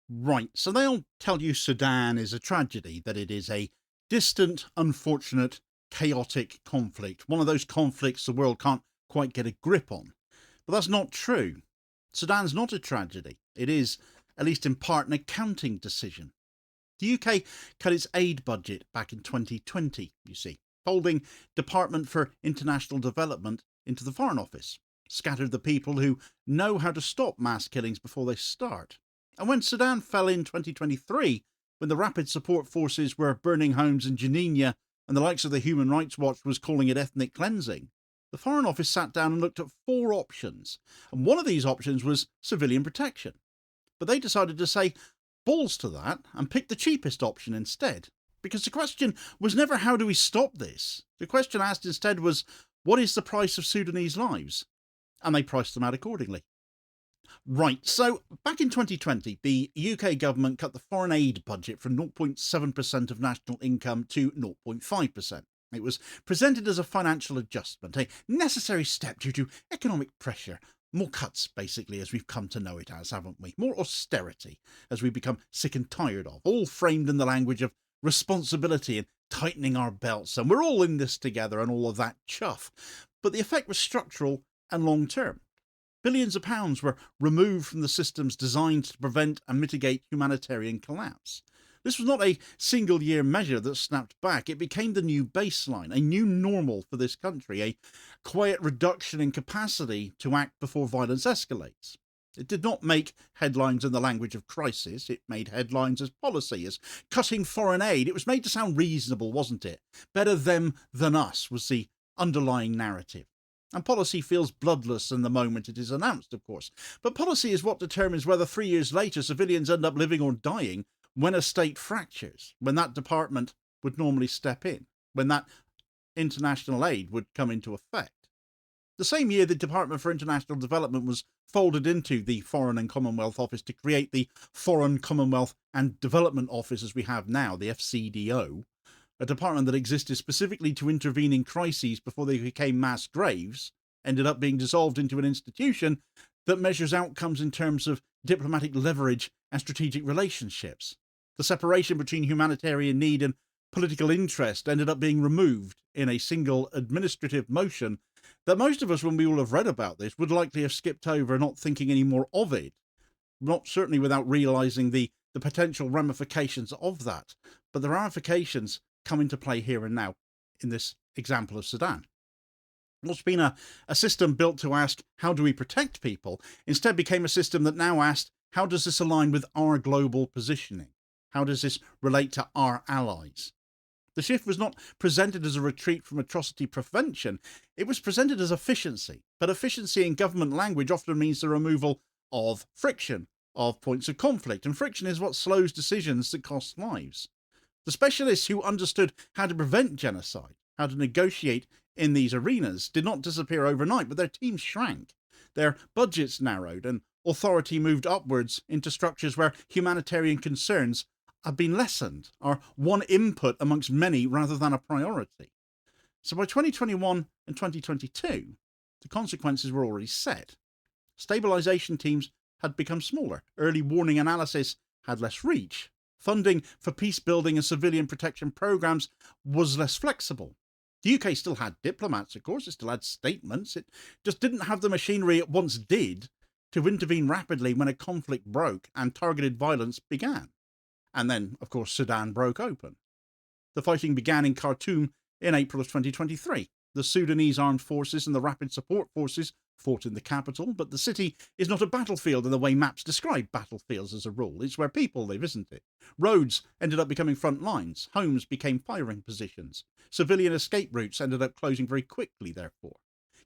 Right, so they'll tell you Sudan is a tragedy, that it is a distant, unfortunate, chaotic conflict, one of those conflicts the world can't quite get a grip on. But that's not true. Sudan's not a tragedy. It is, at least in part, an accounting decision. The UK cut its aid budget back in 2020, you see, folding Department for International Development into the Foreign Office, scattered the people who know how to stop mass killings before they start. And when Sudan fell in 2023, when the Rapid Support Forces were burning homes in Geneina and the likes of the Human Rights Watch was calling it ethnic cleansing, the Foreign Office sat down and looked at four options. And one of these options was civilian protection. But they decided to say balls to that and pick the cheapest option instead. Because the question was never how do we stop this? The question asked instead was what is the price of Sudanese lives? And they priced them out accordingly. Right, so back in 2020, the UK government cut the foreign aid budget from 0.7% of national income to 0.5%. It was presented as a financial adjustment, a necessary step due to economic pressure. More cuts, basically, as we've come to know it as, haven't we? More austerity, as we become sick and tired of, all framed in the language of responsibility and tightening our belts, and we're all in this together and all of that chuff. But the effect was structural and long term. Billions of pounds were removed from the systems designed to prevent and mitigate humanitarian collapse. This was not a single-year measure that snapped back. It became the new baseline, a new normal for this country, a quiet reduction in capacity to act before violence escalates. It did not make headlines in the language of crisis. It made headlines as policy, as cutting foreign aid. It was made to sound reasonable, wasn't it? Better them than us was the underlying narrative. And policy feels bloodless in the moment it is announced, of course. But policy is what determines whether 3 years later civilians end up living or dying when a state fractures, when that department would normally step in, when that international aid would come into effect. The same year the Department for International Development was folded into the Foreign and Commonwealth Office to create the Foreign, Commonwealth and Development Office as we have now, the FCDO, a department that existed specifically to intervene in crises before they became mass graves, ended up being dissolved into an institution that measures outcomes in terms of diplomatic leverage and strategic relationships. The separation between humanitarian need and political interest ended up being removed in a single administrative motion that most of us, when we all have read about this, would likely have skipped over, not thinking any more of it, not certainly without realising the potential ramifications of that. But the ramifications come into play here and now in this example of Sudan. What's been a system built to ask, how do we protect people, instead became a system that now asked, how does this align with our global positioning? How does this relate to our allies? The shift was not presented as a retreat from atrocity prevention, it was presented as efficiency. But efficiency in government language often means the removal of friction, of points of conflict, and friction is what slows decisions that cost lives. The specialists who understood how to prevent genocide, how to negotiate in these arenas, did not disappear overnight, but their teams shrank. Their budgets narrowed, and authority moved upwards into structures where humanitarian concerns have been lessened, are one input amongst many rather than a priority. So by 2021 and 2022, the consequences were already set. Stabilisation teams had become smaller. Early warning analysis had less reach. Funding for peace building and civilian protection programs was less flexible. The UK still had diplomats, of course, it still had statements. It just didn't have the machinery it once did to intervene rapidly when a conflict broke and targeted violence began. And then, of course, Sudan broke open. The fighting began in Khartoum in April of 2023. The Sudanese armed forces and the Rapid Support Forces fought in the capital, but the city is not a battlefield in the way maps describe battlefields as a rule. It's where people live, isn't it? Roads ended up becoming front lines. Homes became firing positions. Civilian escape routes ended up closing very quickly, therefore.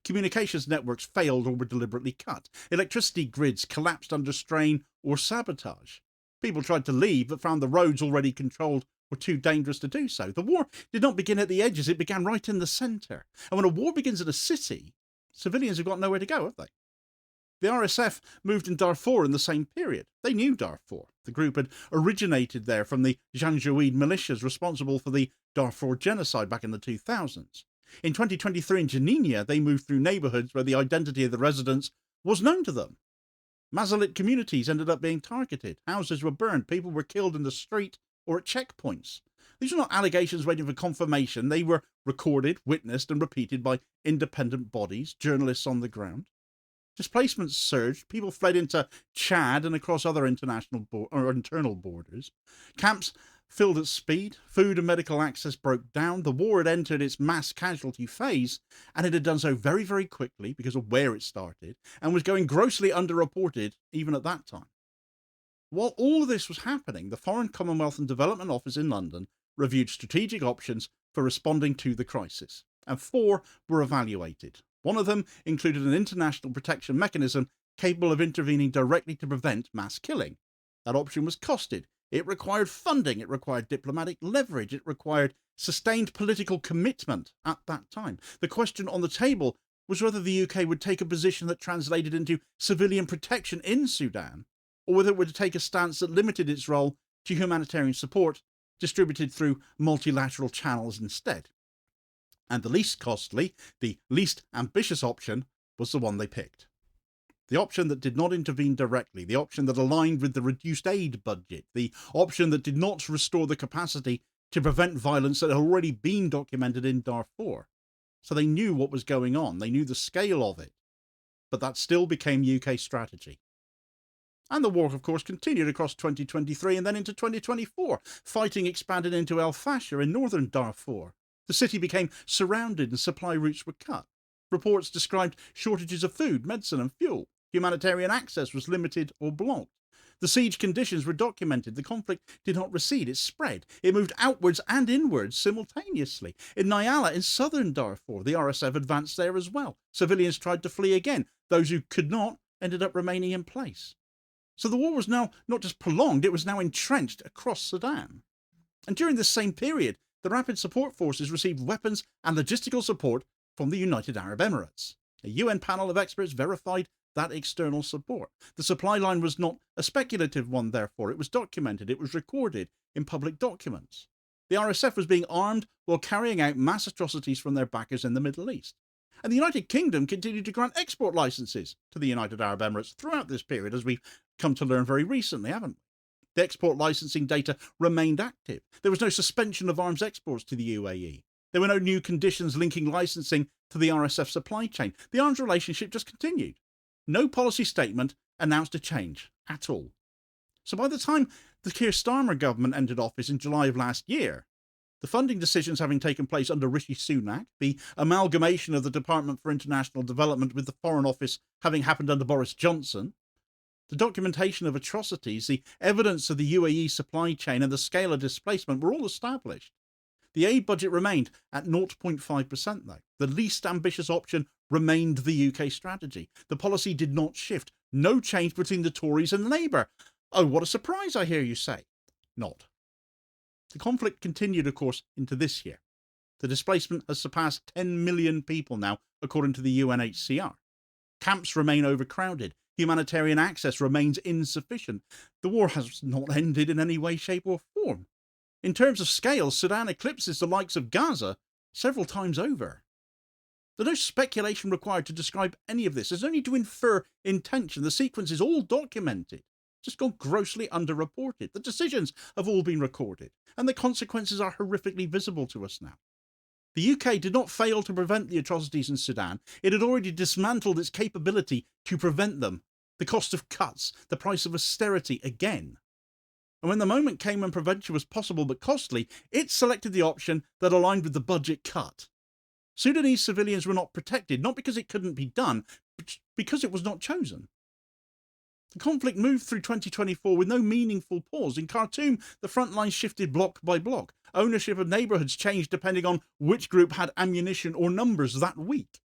Communications networks failed or were deliberately cut. Electricity grids collapsed under strain or sabotage. People tried to leave, but found the roads already controlled were too dangerous to do so. The war did not begin at the edges, it began right in the centre. And when a war begins in a city, civilians have got nowhere to go, have they? The RSF moved in Darfur in the same period. They knew Darfur. The group had originated there from the Janjaweed militias responsible for the Darfur genocide back in the 2000s. In 2023 in Geneina, they moved through neighbourhoods where the identity of the residents was known to them. Masalit communities ended up being targeted. Houses were burned. People were killed in the street or at checkpoints. These were not allegations waiting for confirmation. They were recorded, witnessed, and repeated by independent bodies, journalists on the ground. Displacements surged. People fled into Chad and across other international or internal borders. Camps filled at speed. Food and medical access broke down. The war had entered its mass casualty phase, and it had done so very, very quickly because of where it started, and was going grossly underreported even at that time. While all of this was happening, the Foreign, Commonwealth and Development Office in London reviewed strategic options for responding to the crisis, and 4 were evaluated. One of them included an international protection mechanism capable of intervening directly to prevent mass killing. That option was costed. It required funding. It required diplomatic leverage. It required sustained political commitment at that time. The question on the table was whether the UK would take a position that translated into civilian protection in Sudan, or whether it would take a stance that limited its role to humanitarian support distributed through multilateral channels instead. And the least costly, the least ambitious option was the one they picked. The option that did not intervene directly, the option that aligned with the reduced aid budget, the option that did not restore the capacity to prevent violence that had already been documented in Darfur. So they knew what was going on, they knew the scale of it, but that still became UK strategy. And the war, of course, continued across 2023 and then into 2024. Fighting expanded into El Fasher in northern Darfur. The city became surrounded and supply routes were cut. Reports described shortages of food, medicine and fuel. Humanitarian access was limited or blocked. The siege conditions were documented. The conflict did not recede, it spread. It moved outwards and inwards simultaneously. In Nyala, in southern Darfur, the RSF advanced there as well. Civilians tried to flee again. Those who could not ended up remaining in place. So the war was now not just prolonged, it was now entrenched across Sudan. And during this same period, the Rapid Support Forces received weapons and logistical support from the United Arab Emirates. A UN panel of experts verified that external support. The supply line was not a speculative one, therefore. It was documented, it was recorded in public documents. The RSF was being armed while carrying out mass atrocities from their backers in the Middle East. And the United Kingdom continued to grant export licenses to the United Arab Emirates throughout this period, as we've come to learn very recently, haven't we? The export licensing data remained active. There was no suspension of arms exports to the UAE. There were no new conditions linking licensing to the RSF supply chain. The arms relationship just continued. No policy statement announced a change at all. So by the time the Keir Starmer government entered office in July of last year, the funding decisions having taken place under Rishi Sunak, the amalgamation of the Department for International Development with the Foreign Office having happened under Boris Johnson, the documentation of atrocities, the evidence of the UAE supply chain and the scale of displacement were all established. The aid budget remained at 0.5% though. The least ambitious option remained the UK strategy. The policy did not shift. No change between the Tories and Labour. Oh, what a surprise, I hear you say. Not. The conflict continued, of course, into this year. The displacement has surpassed 10 million people now, according to the UNHCR. Camps remain overcrowded. Humanitarian access remains insufficient. The war has not ended in any way, shape or form. In terms of scale, Sudan eclipses the likes of Gaza several times over. There's no speculation required to describe any of this. There's only to infer intention. The sequence is all documented, just gone grossly underreported. The decisions have all been recorded, and the consequences are horrifically visible to us now. The UK did not fail to prevent the atrocities in Sudan. It had already dismantled its capability to prevent them. The cost of cuts, the price of austerity again. And when the moment came when prevention was possible but costly, it selected the option that aligned with the budget cut. Sudanese civilians were not protected, not because it couldn't be done, but because it was not chosen. The conflict moved through 2024 with no meaningful pause. In Khartoum, the front line shifted block by block. Ownership of neighbourhoods changed depending on which group had ammunition or numbers that week.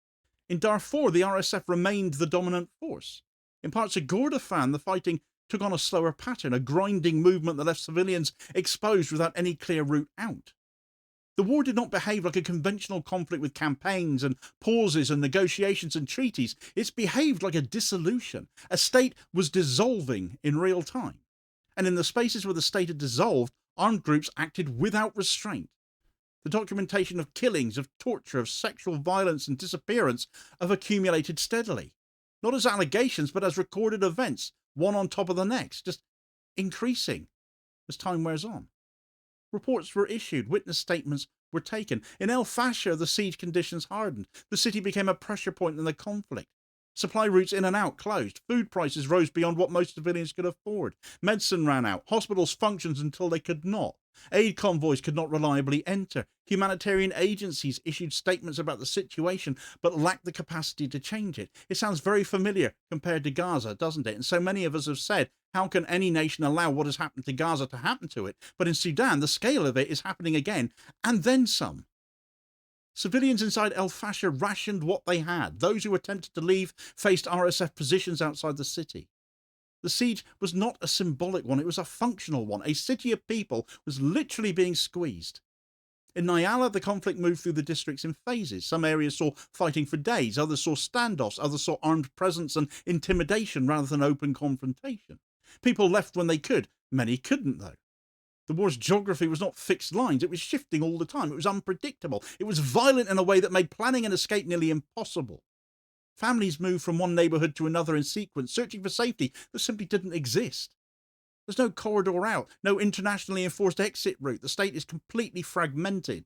In Darfur, the RSF remained the dominant force. In parts of Kordofan, the fighting took on a slower pattern, a grinding movement that left civilians exposed without any clear route out. The war did not behave like a conventional conflict with campaigns and pauses and negotiations and treaties. It's behaved like a dissolution. A state was dissolving in real time. And in the spaces where the state had dissolved, armed groups acted without restraint. The documentation of killings, of torture, of sexual violence and disappearance have accumulated steadily. not as allegations, but as recorded events, one on top of the next, just increasing as time wears on. Reports were issued, witness statements were taken. In El Fasher, the siege conditions hardened. The city became a pressure point in the conflict. Supply routes in and out closed. Food prices rose beyond what most civilians could afford. Medicine ran out. Hospitals functioned until they could not. Aid convoys could not reliably enter. Humanitarian agencies issued statements about the situation, but lacked the capacity to change it. It sounds very familiar compared to Gaza, doesn't it? And so many of us have said, how can any nation allow what has happened to Gaza to happen to it? But in Sudan, the scale of it is happening again, and then some. Civilians inside El Fasher rationed what they had. Those who attempted to leave faced RSF positions outside the city. The siege was not a symbolic one, it was a functional one. A city of people was literally being squeezed. In Nyala, the conflict moved through the districts in phases. Some areas saw fighting for days, others saw standoffs, others saw armed presence and intimidation rather than open confrontation. People left when they could, many couldn't though. The war's geography was not fixed lines, it was shifting all the time, it was unpredictable, it was violent in a way that made planning an escape nearly impossible. Families moved from one neighbourhood to another in sequence, searching for safety that simply didn't exist. There's no corridor out, no internationally enforced exit route, the state is completely fragmented,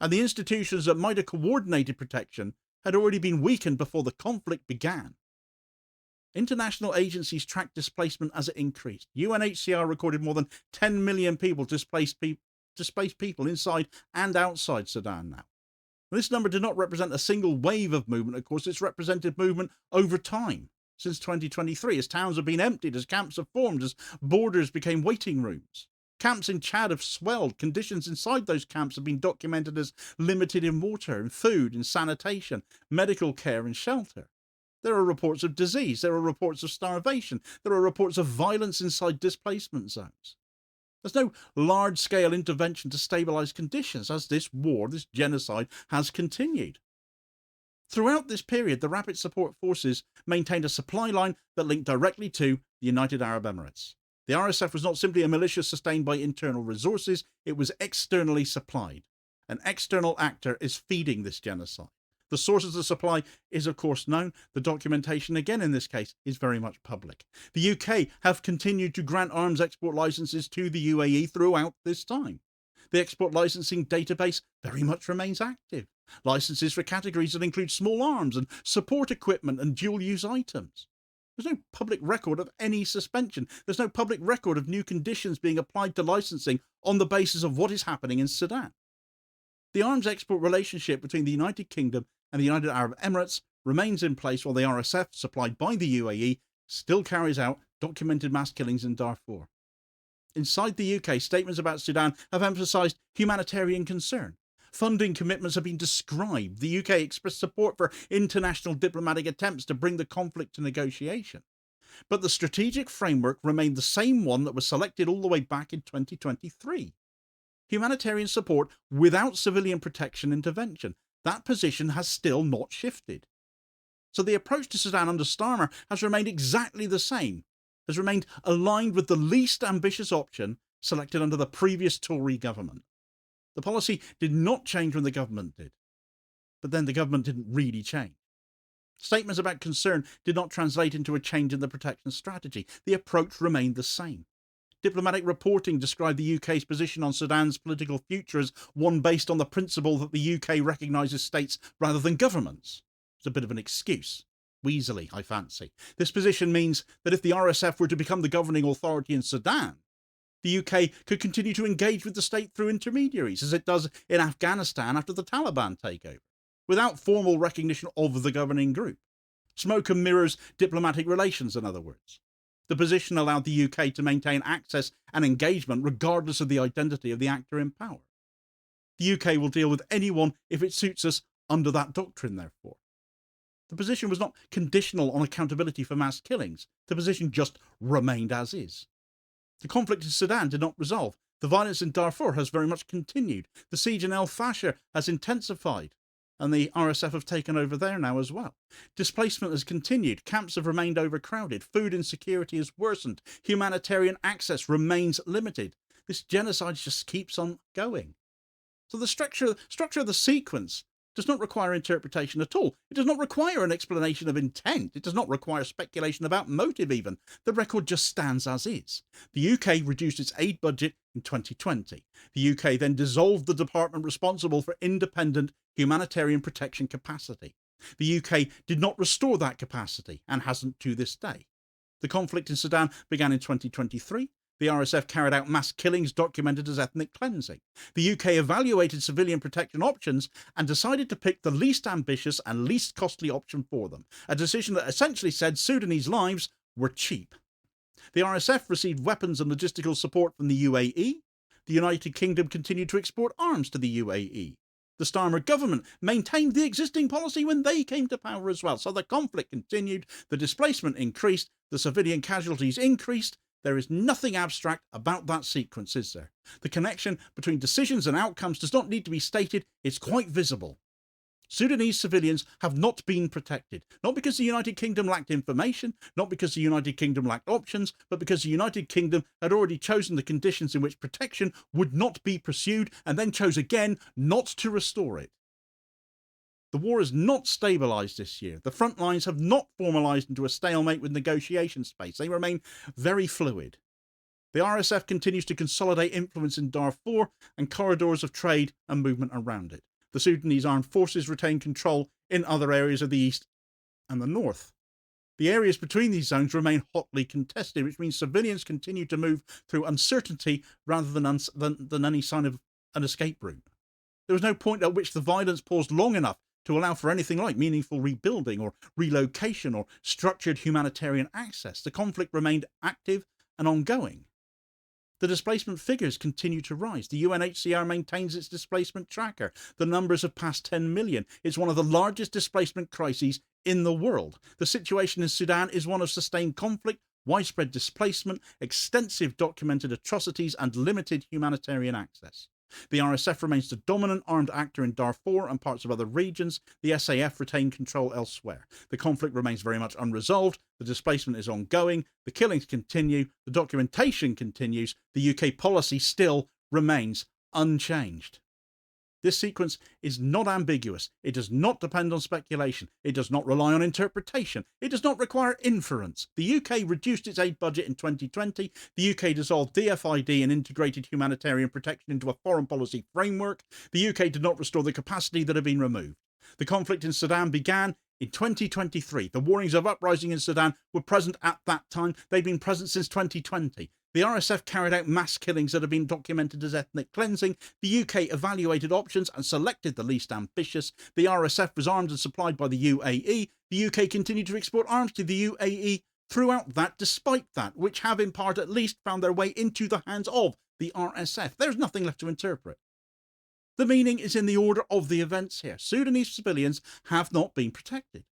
and the institutions that might have coordinated protection had already been weakened before the conflict began. International agencies tracked displacement as it increased. UNHCR recorded more than 10 million people displaced people inside and outside Sudan now. This number did not represent a single wave of movement, of course, it's represented movement over time. Since 2023, as towns have been emptied, as camps have formed, as borders became waiting rooms. Camps in Chad have swelled. Conditions inside those camps have been documented as limited in water, in food, in sanitation, medical care and shelter. There are reports of disease, there are reports of starvation, there are reports of violence inside displacement zones. There's no large-scale intervention to stabilise conditions as this war, this genocide, has continued. Throughout this period, the Rapid Support Forces maintained a supply line that linked directly to the United Arab Emirates. The RSF was not simply a militia sustained by internal resources, it was externally supplied. An external actor is feeding this genocide. The sources of supply is of course known. The documentation, again in this case, is very much public. The UK have continued to grant arms export licenses to the UAE throughout this time. The export licensing database very much remains active. Licenses for categories that include small arms and support equipment and dual-use items. There's no public record of any suspension. There's no public record of new conditions being applied to licensing on the basis of what is happening in Sudan. The arms export relationship between the United Kingdom and the United Arab Emirates remains in place while the RSF, supplied by the UAE, still carries out documented mass killings in Darfur. Inside the UK, statements about Sudan have emphasised humanitarian concern. Funding commitments have been described. The UK expressed support for international diplomatic attempts to bring the conflict to negotiation. But the strategic framework remained the same one that was selected all the way back in 2023. Humanitarian support without civilian protection intervention. That position has still not shifted. So the approach to Sudan under Starmer has remained exactly the same, has remained aligned with the least ambitious option selected under the previous Tory government. The policy did not change when the government did, but then the government didn't really change. Statements about concern did not translate into a change in the protection strategy. The approach remained the same. Diplomatic reporting described the UK's position on Sudan's political future as one based on the principle that the UK recognises states rather than governments. It's a bit of an excuse. Weaselly, I fancy. This position means that if the RSF were to become the governing authority in Sudan, the UK could continue to engage with the state through intermediaries, as it does in Afghanistan after the Taliban takeover, without formal recognition of the governing group. Smoke and mirrors diplomatic relations, in other words. The position allowed the UK to maintain access and engagement regardless of the identity of the actor in power. The UK will deal with anyone if it suits us under that doctrine, therefore. The position was not conditional on accountability for mass killings. The position just remained as is. The conflict in Sudan did not resolve. The violence in Darfur has very much continued. The siege in El Fasher has intensified, and the RSF have taken over there now as well. Displacement has continued. Camps have remained overcrowded. Food insecurity has worsened. Humanitarian access remains limited. This genocide just keeps on going. So the structure of the sequence does not require interpretation at all. It does not require an explanation of intent. It does not require speculation about motive even. The record just stands as is. The UK reduced its aid budget in 2020. The UK then dissolved the department responsible for independent humanitarian protection capacity. The UK did not restore that capacity and hasn't to this day. The conflict in Sudan began in 2023. The RSF carried out mass killings documented as ethnic cleansing. The UK evaluated civilian protection options and decided to pick the least ambitious and least costly option for them, a decision that essentially said Sudanese lives were cheap. The RSF received weapons and logistical support from the UAE. The United Kingdom continued to export arms to the UAE. The Starmer government maintained the existing policy when they came to power as well. So the conflict continued, the displacement increased, the civilian casualties increased. There is nothing abstract about that sequence, is there? The connection between decisions and outcomes does not need to be stated, it's quite visible. Sudanese civilians have not been protected, not because the United Kingdom lacked information, not because the United Kingdom lacked options, but because the United Kingdom had already chosen the conditions in which protection would not be pursued and then chose again not to restore it. The war is not stabilised this year. The front lines have not formalised into a stalemate with negotiation space. They remain very fluid. The RSF continues to consolidate influence in Darfur and corridors of trade and movement around it. The Sudanese armed forces retain control in other areas of the east and the north. The areas between these zones remain hotly contested, which means civilians continue to move through uncertainty rather than any sign of an escape route. There was no point at which the violence paused long enough to allow for anything like meaningful rebuilding or relocation or structured humanitarian access. The conflict remained active and ongoing. The displacement figures continue to rise. The UNHCR maintains its displacement tracker. The numbers have passed 10 million. It's one of the largest displacement crises in the world. The situation in Sudan is one of sustained conflict, widespread displacement, extensive documented atrocities, and limited humanitarian access. The RSF remains the dominant armed actor in Darfur and parts of other regions. The SAF retain control elsewhere. The conflict remains very much unresolved. The displacement is ongoing. The killings continue. The documentation continues. The UK policy still remains unchanged. This sequence is not ambiguous. It does not depend on speculation. It does not rely on interpretation. It does not require inference. The UK reduced its aid budget in 2020. The UK dissolved DFID and integrated humanitarian protection into a foreign policy framework. The UK did not restore the capacity that had been removed. The conflict in Sudan began in 2023. The warnings of uprising in Sudan were present at that time. They've been present since 2020. The RSF carried out mass killings that have been documented as ethnic cleansing. The UK evaluated options and selected the least ambitious. The RSF was armed and supplied by the UAE. The UK continued to export arms to the UAE throughout that, despite that, which have in part at least found their way into the hands of the RSF. There's nothing left to interpret. The meaning is in the order of the events here. Sudanese civilians have not been protected.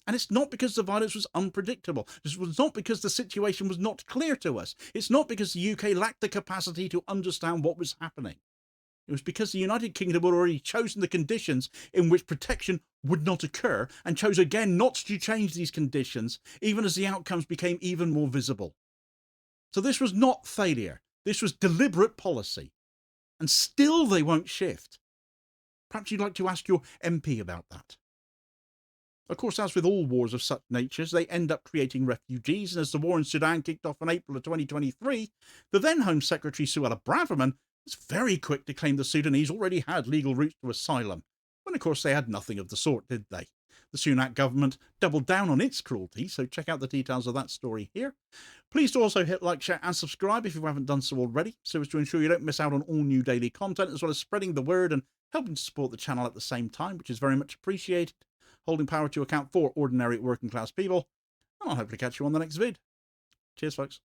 And it's not because the violence was unpredictable. This was not because the situation was not clear to us. It's not because the UK lacked the capacity to understand what was happening. It was because the United Kingdom had already chosen the conditions in which protection would not occur and chose again not to change these conditions, even as the outcomes became even more visible. So this was not failure. This was deliberate policy. And still they won't shift. Perhaps you'd like to ask your MP about that. Of course, as with all wars of such natures, they end up creating refugees, and as the war in Sudan kicked off in April of 2023, the then Home Secretary Suella Braverman was very quick to claim the Sudanese already had legal routes to asylum, when of course they had nothing of the sort, did they? The Sunak government doubled down on its cruelty, so check out the details of that story here. Please do also hit like, share and subscribe if you haven't done so already, so as to ensure you don't miss out on all new daily content, as well as spreading the word and helping to support the channel at the same time, which is very much appreciated. Holding power to account for ordinary working class people. And I'll hopefully catch you on the next vid. Cheers, folks.